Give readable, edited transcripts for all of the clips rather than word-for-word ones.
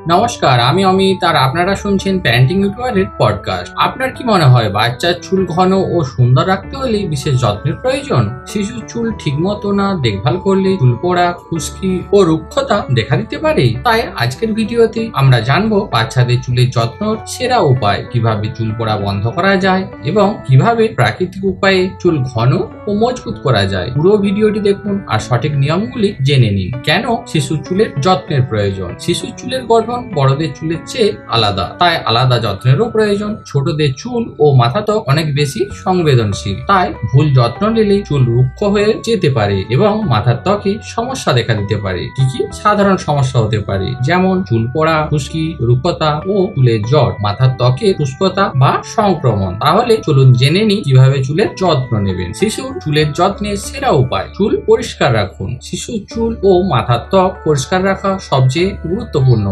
নমস্কার, আমি অমিত আর আপনারা শুনছেন প্যারেন্টিং ইউটিউবারের পডকাস্ট। আপনার কি মনে হয় বাচ্চার চুল ঘন ও সুন্দর রাখতে হলে বিশেষ যত্নের প্রয়োজন? শিশুর চুল ঠিকমতো না দেখভাল করলে চুল পড়া, খুশকি ও রুক্ষতা দেখা দিতে পারে। তাই আজকের ভিডিওতে আমরা জানবো বাচ্চাদের চুলের যত্নের সেরা উপায়, কিভাবে চুল পড়া বন্ধ করা যায় এবং কিভাবে প্রাকৃতিক উপায়ে চুল ঘন ও মজবুত করা যায়। পুরো ভিডিওটি দেখুন আর সঠিক নিয়মগুলি জেনে নিন। কেন শিশুর চুলের যত্নের প্রয়োজন? শিশুর চুলের গঠন বড়দের চুলের চেয়ে আলাদা, তাই আলাদা যত্নেরও প্রয়োজন। ছোটদের চুল ও মাথা ত্বক অনেক বেশি সংবেদনশীল, তাই ভুল যত্ন নিলে চুল রুক্ষ হয়ে যেতে পারে এবং মাথার ত্বকে সমস্যা দেখা দিতে পারে। কি কি সাধারণ সমস্যা হতে পারে? যেমন চুল পড়া, খুশকি, রুক্ষতা ও চুলের জট, মাথার ত্বকে শুষ্কতা বা সংক্রমণ। তাহলে চলুন জেনে নিই কিভাবে চুলের যত্ন নেবেন। শিশুর চুলের যত্নের সেরা উপায়, চুল পরিষ্কার রাখুন। শিশুর চুল ও মাথার ত্বক পরিষ্কার রাখা সবচেয়ে গুরুত্বপূর্ণ।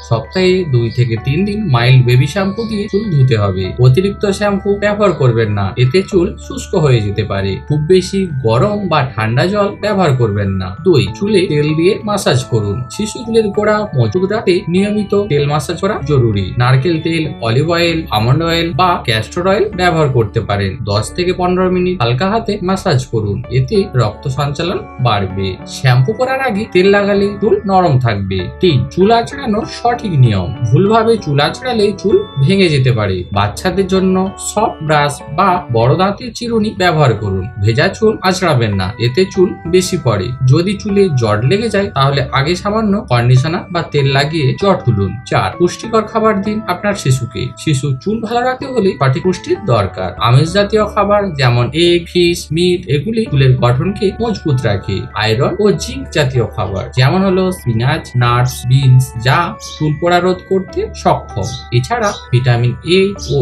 সপ্তাহে 2 থেকে 3 দিন মাইল্ড বেবি শ্যাম্পু দিয়ে চুল ধুতে হবে। অতিরিক্ত শ্যাম্পু ব্যবহার করবেন না, এতে চুল শুষ্ক হয়ে যেতে পারে। খুব বেশি গরম বা ঠান্ডা জল ব্যবহার করবেন না। 2. চুলে তেল দিয়ে মাসাজ করুন। শিশু চুলের গোড়া মজবুত রাখতে নিয়মিত তেল মাসাজ করা জরুরি। নারকেল তেল, অলিভ অয়েল, আমন্ড অয়েল বা ক্যাস্টর অয়েল ব্যবহার করতে পারেন। 10 থেকে 15 মিনিট হালকা হাতে মাসাজ করুন, এতে রক্ত সঞ্চালন বাড়বে। শ্যাম্পু করার আগে তেল লাগালে চুল নরম থাকবে। 3. চুল আঁচড়ানোর সঠিক নিয়ম, ভুলভাবে চুল আঁচড়ালে চুল ভেঙে যেতে পারে। বাচ্চাদের জন্য সফট ব্রাশ বা বড় দাঁতের চিরুনি ব্যবহার করুন। ভেজা চুল আঁচড়াবেন না, এতে চুল বেশি পড়ে। যদি চুলে জট লেগে যায় তাহলে আগে সামান্য কন্ডিশনার বা তেল লাগিয়ে জট তুলুন। 4. পুষ্টিকর খাবার দিন আপনার শিশুকে। শিশুর চুল ভালো রাখতে হলে সঠিক পুষ্টির দরকার। আমিষ জাতীয় খাবার যেমন এগ, ফিশ, মিট এগুলি চুলের গঠনকে মজবুত রাখে। আয়রন ও জিঙ্ক জাতীয় খাবার যেমন হলো স্পিনাচ, নাটস, বিনস যা চুল পড়া রোধ করতে সক্ষম। এছাড়া ভিটামিন এ ও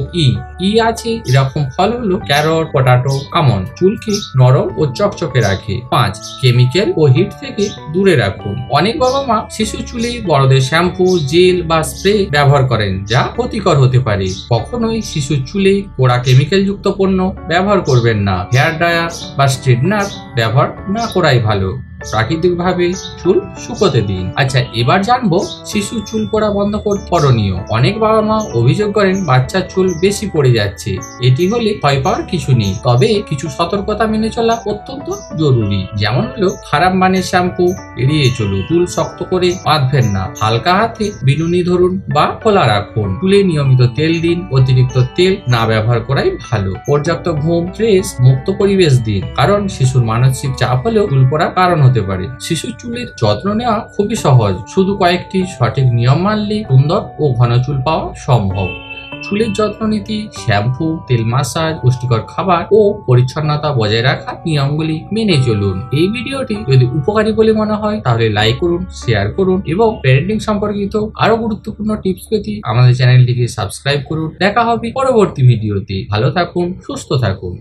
ই আছে এরকম ফল হলো ক্যারট, পটাটো, আমন্ড চুলকে নরম ও চকচকে রাখে। 5. কেমিক্যাল ও হিট থেকে দূরে রাখুন। অনেক বাবা মা শিশু চুলে বড়দের শ্যাম্পু, জেল বা স্প্রে ব্যবহার করেন যা ক্ষতিকর হতে পারে। কখনোই শিশুর চুলে পোড়া কেমিক্যাল যুক্ত পণ্য ব্যবহার করবেন না। হেয়ার ড্রায়ার বা স্ট্রেটনার ব্যবহার না করাই ভালো। প্রাকৃতিকভাবে চুল শুকোতে দিন। আচ্ছা, এবার জানবো শিশু চুল পড়া বন্ধ করতে করণীয়। অনেক বাবা মা অভিযোগ করেন বাচ্চার চুল বেশি পড়ে যাচ্ছে। এটি হলে ভয় পাওয়ার কিছু নেই, তবে কিছু সতর্কতা মেনে চলা অত্যন্ত জরুরি। যেমন হলো খারাপ মানের শ্যাম্পু এড়িয়ে চলুন। চুল শক্ত করে বাঁধবেন না, হালকা হাতে বিনুনি ধরুন বা খোলা রাখুন। চুলে নিয়মিত তেল দিন, অতিরিক্ত তেল না ব্যবহার করাই ভালো। পর্যাপ্ত ঘুম, স্ট্রেস মুক্ত পরিবেশ দিন, কারণ শিশুর মানসিক চাপ হলেও চুল পড়ার কারণ হতে পারে। শিশুর চুলের যত্ন নেওয়া খুবই সহজ, শুধু কয়েকটি সঠিক নিয়ম মানলে সুন্দর ও ঘন চুল পাওয়া সম্ভব। চুলের যত্ন নিতে শ্যাম্পু, তেল মাসাজ, পুষ্টিকর খাবার ও পরিচ্ছন্নতা বজায় রাখা নিয়মগুলি মেনে চলুন। এই ভিডিওটি যদি উপকারী বলে মনে হয় তাহলে লাইক করুন, শেয়ার করুন এবং প্যারেন্টিং সম্পর্কিত আরো গুরুত্বপূর্ণ টিপস পেতে আমাদের চ্যানেলটিকে সাবস্ক্রাইব করুন। দেখা হবে পরবর্তী ভিডিওতে। ভালো থাকুন, সুস্থ থাকুন।